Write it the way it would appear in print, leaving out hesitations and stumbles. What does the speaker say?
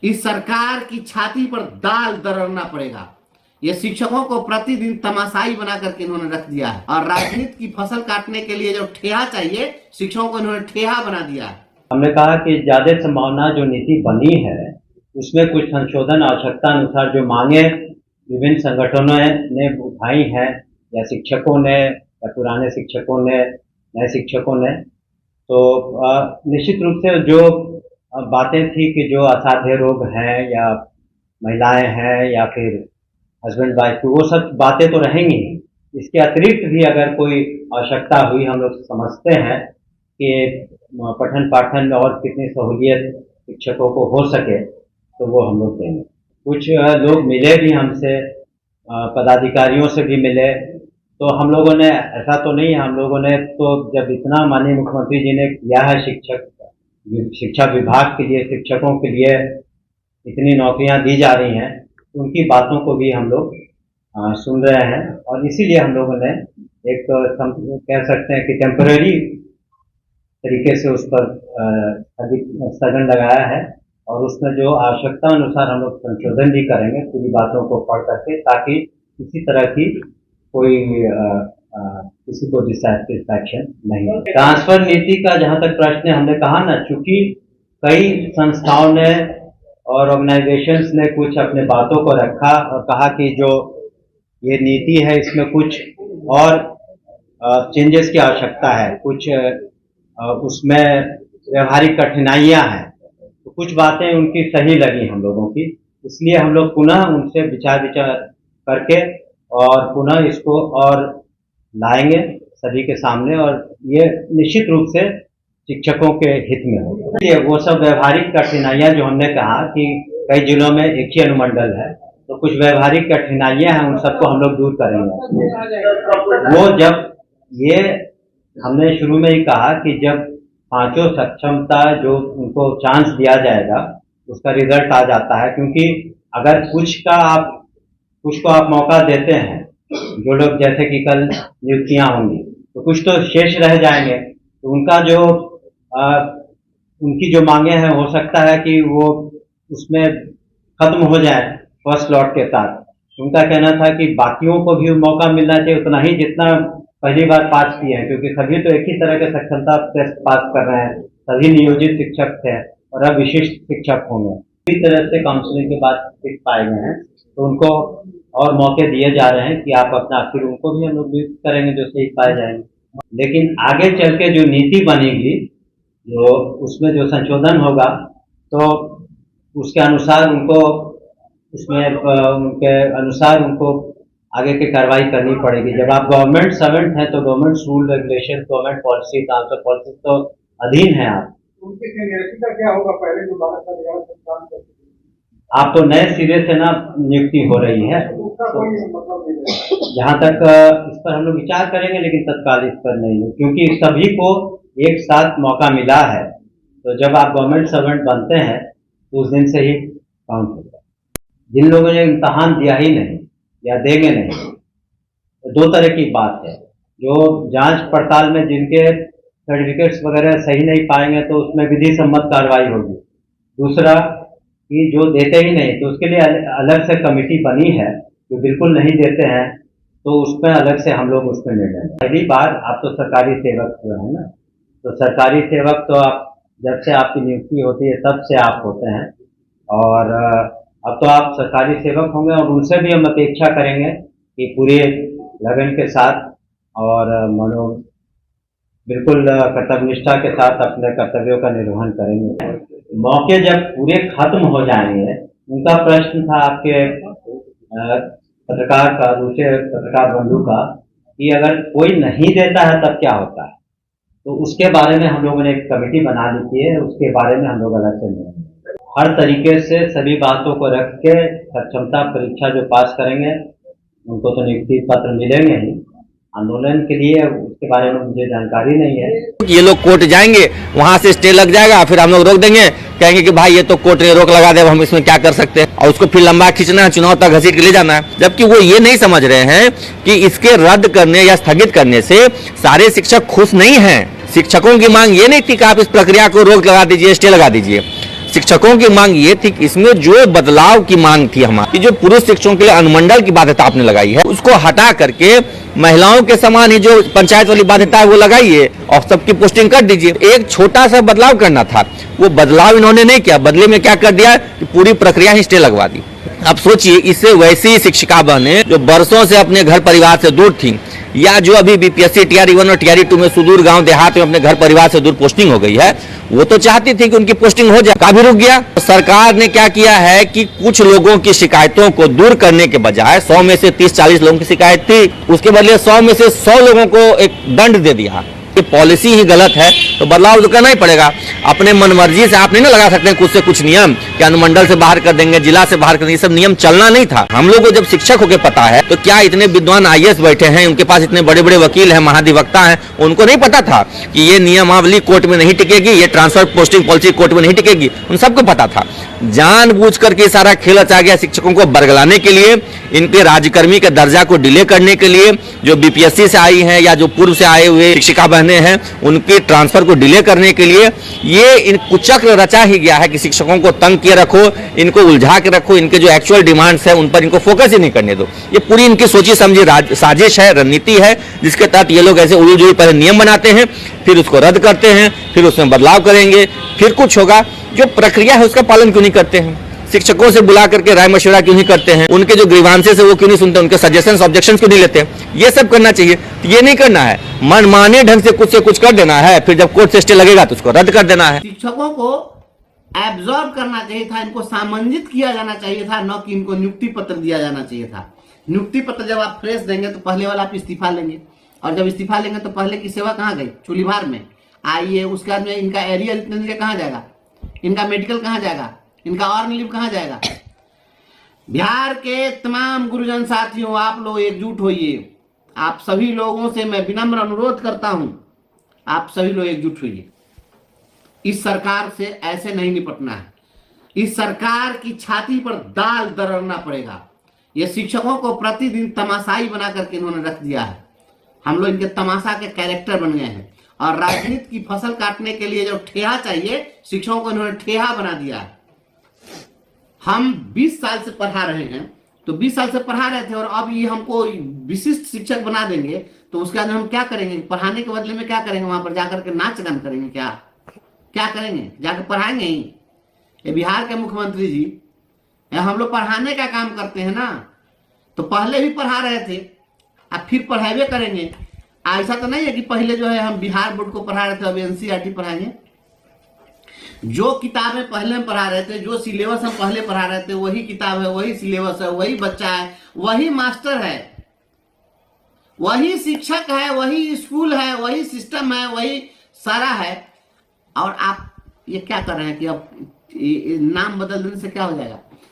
इस सरकार की छाती पर दाल दरड़ना पड़ेगा। ये शिक्षकों को प्रतिदिन तमाशाई बना करके इन्होंने रख दिया है और राजनीति की फसल काटने के लिए जो ठेहा चाहिए, शिक्षकों को इन्होंने ठेहा बना दिया है। हमने कहा कि ज्यादा संभावना जो नीति बनी है उसमें कुछ संशोधन आवश्यकता अनुसार जो मांगे विभिन्न संगठनों ने उठाई हैं या शिक्षकों ने या पुराने शिक्षकों ने नए शिक्षकों ने, तो निश्चित रूप से जो बातें थी कि जो असाध्य रोग हैं या महिलाएं हैं या फिर हस्बैंड वाइफ की, वो सब बातें तो रहेंगी। इसके अतिरिक्त भी अगर कोई आवश्यकता हुई, हम लोग समझते हैं कि पठन पाठन में और कितनी सहूलियत शिक्षकों को हो सके तो वो हम लोग देंगे। कुछ लोग मिले भी हमसे, पदाधिकारियों से भी मिले, तो हम लोगों ने, ऐसा तो नहीं है, हम लोगों ने तो जब इतना माननीय मुख्यमंत्री जी ने किया है शिक्षा विभाग के लिए, शिक्षकों के लिए इतनी नौकरियां दी जा रही हैं, तो उनकी बातों को भी हम लोग सुन रहे हैं और इसीलिए हम लोगों ने एक कह सकते हैं कि टेम्पररी तरीके से उस पर स्थगन लगाया है और उसमें जो आवश्यकता अनुसार हम लोग संशोधन भी करेंगे पूरी बातों को पढ़ करके, ताकि किसी तरह की कोई किसी को डिससैटिस्फैक्शन नहीं हो। ट्रांसफर नीति का जहां तक प्रश्न है, हमने कहा ना, चूंकि कई संस्थाओं ने और ऑर्गेनाइजेशंस ने कुछ अपने बातों को रखा और कहा कि जो ये नीति है इसमें कुछ और चेंजेस की आवश्यकता है, कुछ उसमें व्यवहारिक कठिनाइयां हैं, तो कुछ बातें उनकी सही लगी हम लोगों की, इसलिए हम लोग पुनः उनसे विचार करके और पुनः इसको और लाएंगे सभी के सामने और ये निश्चित रूप से शिक्षकों के हित में होगा। वो सब व्यवहारिक कठिनाइयां जो हमने कहा कि कई जिलों में एक ही अनुमंडल है, तो कुछ व्यवहारिक कठिनाइयां हैं, उन सबको हम लोग दूर करेंगे। वो जब ये हमने शुरू में ही कहा कि जब पांचों सक्षमता जो उनको चांस दिया जाएगा उसका रिजल्ट आ जाता है, क्योंकि अगर कुछ को आप मौका देते हैं, जो लोग जैसे कि कल नियुक्तियां होंगी तो कुछ तो शेष रह जाएंगे, तो उनका जो उनकी जो मांगे हैं हो सकता है कि वो उसमें खत्म हो जाए फर्स्ट लॉट के साथ। उनका कहना था कि बाकियों को भी मौका मिलना चाहिए उतना ही जितना पहली बार पास किए हैं, क्योंकि सभी तो एक ही तरह के सक्षमता टेस्ट पास कर रहे हैं, सभी नियोजित शिक्षक थे और अब विशिष्ट शिक्षक होंगे। इसी तरह से काउंसलिंग के बाद सीट पाए गए हैं, तो उनको और मौके दिए जा रहे हैं कि आप अपना, फिर उनको भी हम लोग नियुक्त करेंगे जो सही पाए जाएंगे। लेकिन आगे चल के जो नीति बनेगी, जो उसमें जो संशोधन होगा, तो उसके अनुसार उनको उनके अनुसार उनको आगे की कार्रवाई करनी पड़ेगी। जब आप गवर्नमेंट सर्वेंट हैं तो government rule regulation, government policy, transfer policy तो अधीन है आप। उनकी सीनियरिटी का क्या होगा? पहले जो बात कर आप तो नए सिरे से ना नियुक्ति हो रही है, तो जहाँ तक इस पर हम लोग विचार करेंगे, लेकिन तत्काल इस पर नहीं है, क्योंकि सभी को एक साथ मौका मिला है। तो जब आप गवर्नमेंट सर्वेंट बनते हैं तो उस दिन से ही काउंट होता है। जिन लोगों ने इम्तहान दिया ही नहीं या देंगे नहीं, तो दो तरह की बात है। जो जांच पड़ताल में जिनके सर्टिफिकेट्स वगैरह सही नहीं पाएंगे तो उसमें विधि सम्मत कार्रवाई होगी। दूसरा कि जो देते ही नहीं, तो उसके लिए अलग से कमेटी बनी है, जो बिल्कुल नहीं देते हैं तो उसमें अलग से हम लोग उसमें निर्णय लेंगे। पहली बार आप तो सरकारी सेवक हुए हैं ना, तो सरकारी सेवक तो आप जब से आपकी नियुक्ति होती है तब से आप होते हैं, और अब तो आप सरकारी सेवक होंगे और उनसे भी हम अपेक्षा करेंगे कि पूरे लगन के साथ और बिल्कुल कर्तव्यनिष्ठा के साथ अपने कर्तव्यों का निर्वहन करेंगे। मौके जब पूरे खत्म हो जाएंगे, उनका प्रश्न था आपके पत्रकार का, दूसरे पत्रकार बंधु का, कि अगर कोई नहीं देता है तब क्या होता है, तो उसके बारे में हम लोगों ने एक कमेटी बना ली है, उसके बारे में हम लोग अलग से नहीं, हर तरीके से सभी बातों को रख के सक्षमता परीक्षा जो पास करेंगे उनको तो नियुक्ति पत्र मिलेंगे ही। आंदोलन के लिए उसके बारे में मुझे जानकारी नहीं है। ये लोग कोर्ट जाएंगे, वहां से स्टे लग जाएगा, फिर हम लोग रोक देंगे, कहेंगे कि भाई ये तो कोर्ट ने रोक लगा दे, हम इसमें क्या कर सकते हैं, और उसको फिर लंबा खींचना है, चुनाव तक घसीट के ले जाना है। जबकि वो ये नहीं समझ रहे हैं कि इसके रद्द करने या स्थगित करने से सारे शिक्षक खुश नहीं हैं। शिक्षकों की मांग ये नहीं थी कि आप इस प्रक्रिया को रोक लगा दीजिए, स्टे लगा दीजिए। शिक्षकों की मांग ये थी कि इसमें जो बदलाव की मांग थी हमारी, जो पुरुष शिक्षकों के लिए अनुमंडल की बाध्यता आपने लगाई है उसको हटा करके महिलाओं के समान ही जो पंचायत वाली बाध्यता है वो लगाइए और सबकी पोस्टिंग कर दीजिए। एक छोटा सा बदलाव करना था, वो बदलाव इन्होंने नहीं किया। बदले में क्या कर दिया कि पूरी प्रक्रिया ही स्टे लगवा दी। अब सोचिए, इससे वैसी शिक्षिका बने जो बरसों से अपने घर परिवार से दूर थी, या जो अभी बीपीएससी टीआर 1 और टीआर 2 में सुदूर गांव देहात में अपने घर परिवार से दूर पोस्टिंग हो गई है, वो तो चाहती थी कि उनकी पोस्टिंग हो जाए, काफी रुक गया। सरकार ने क्या किया है कि कुछ लोगों की शिकायतों को दूर करने के बजाय 100 में से 30-40 लोगों की शिकायत थी, उसके बदले 100 में से 100 लोगों को एक दंड दे दिया। ये पॉलिसी ही गलत है, तो बदलाव तो करना ही पड़ेगा। अपने मनमर्जी से आप नहीं ना लगा सकते कुछ से कुछ नियम कि अनुमंडल से बाहर कर देंगे, जिला से बाहर कर देंगे, ये सब नियम चलना नहीं था। हम लोग को जब शिक्षक होके पता है तो क्या इतने विद्वान आईएएस बैठे हैं, उनके पास इतने बड़े बड़े वकील हैं, महाधिवक्ता हैं, उनको नहीं पता था कि ये नियमावली कोर्ट में नहीं टिकेगी, ये ट्रांसफर पोस्टिंग पॉलिसी कोर्ट में नहीं टिकेगी? उन सबको पता था। जानबूझ करके सारा खेल रचा गया शिक्षकों को बरगलाने के लिए, इनके राज्यकर्मी के दर्जा को डिले करने के लिए। जो बीपीएससी से आई हैं या जो पूर्व से आए हुए शिक्षिका बहनें हैं, उनके ट्रांसफर को डिले करने के लिए ये इन कुचक्र रचा ही गया है कि शिक्षकों को तंग किए रखो, इनको उलझा के रखो, इनके जो एक्चुअल डिमांड्स है उन पर इनको फोकस ही नहीं करने दो। ये पूरी इनकी सोची समझी साजिश है, रणनीति है, जिसके तहत ये लोग ऐसे उलझुल पहले नियम बनाते हैं, फिर उसको रद्द करते हैं, फिर उसमें बदलाव करेंगे, फिर कुछ होगा। जो प्रक्रिया है उसका पालन क्यों नहीं करते हैं? शिक्षकों से बुला करके राय मशवरा क्यों नहीं करते हैं? उनके जो ग्रीवांसेस है वो क्यों नहीं सुनते? उनके सजेशंस ऑब्जेक्शंस क्यों नहीं लेते? ये सब करना चाहिए। तो ये नहीं करना है, मनमाने ढंग से कुछ कर देना है, फिर जब कोर्ट से स्टे लगेगा तो उसको रद्द कर देना है। शिक्षकों को एब्जॉर्ब करना चाहिए था, इनको सामंजित किया जाना चाहिए था, न कि इनको नियुक्ति पत्र दिया जाना चाहिए था। नियुक्ति पत्र जब आप फ्रेश देंगे तो पहले वाला आप इस्तीफा लेंगे, और जब इस्तीफा लेंगे तो पहले की सेवा कहाँ गई? चूलीभार में आइए, उसके बाद में इनका एरियर इतने दिन कहाँ जाएगा? इनका मेडिकल कहाँ जाएगा? इनका ऑर्न लीव कहाँ जाएगा? बिहार के तमाम गुरुजन साथियों, आप लोग एकजुट होइए। आप सभी लोगों से मैं विनम्र अनुरोध करता हूं, आप सभी लोग एकजुट होइए। इस सरकार से ऐसे नहीं निपटना है। इस सरकार की छाती पर दाल दरड़ना पड़ेगा। ये शिक्षकों को प्रतिदिन तमाशाई बना करके इन्होंने रख दिया है। हम लोग इनके तमाशा के कैरेक्टर बन गए हैं, और राजनीति की फसल काटने के लिए जो ठेहा चाहिए, शिक्षकों को इन्होंने ठेहा बना दिया है। हम 20 साल से पढ़ा रहे हैं, तो 20 साल से पढ़ा रहे थे, और अब ये हमको विशिष्ट शिक्षक बना देंगे, तो उसके बाद हम क्या करेंगे? पढ़ाने के बदले में क्या करेंगे? वहां पर जाकर के नाच गान करेंगे? क्या करेंगे? जाकर पढ़ाएंगे ही? ये बिहार के मुख्यमंत्री जी, हम लोग पढ़ाने का काम करते हैं ना, तो पहले भी पढ़ा रहे थे, अब फिर पढ़ावे करेंगे। ऐसा तो नहीं है कि पहले जो है हम बिहार बोर्ड को पढ़ा रहे थे, अब एनसीईआरटी पढ़ाएंगे। जो किताबें पहले हम पढ़ा रहे थे, जो सिलेबस हम पहले पढ़ा रहे थे, वही किताब है, वही सिलेबस है, वही बच्चा है, वही मास्टर है, वही शिक्षक है, वही स्कूल है, वही सिस्टम है, वही सारा है। और आप ये क्या कर रहे हैं कि अब नाम बदल देने से क्या हो जाएगा?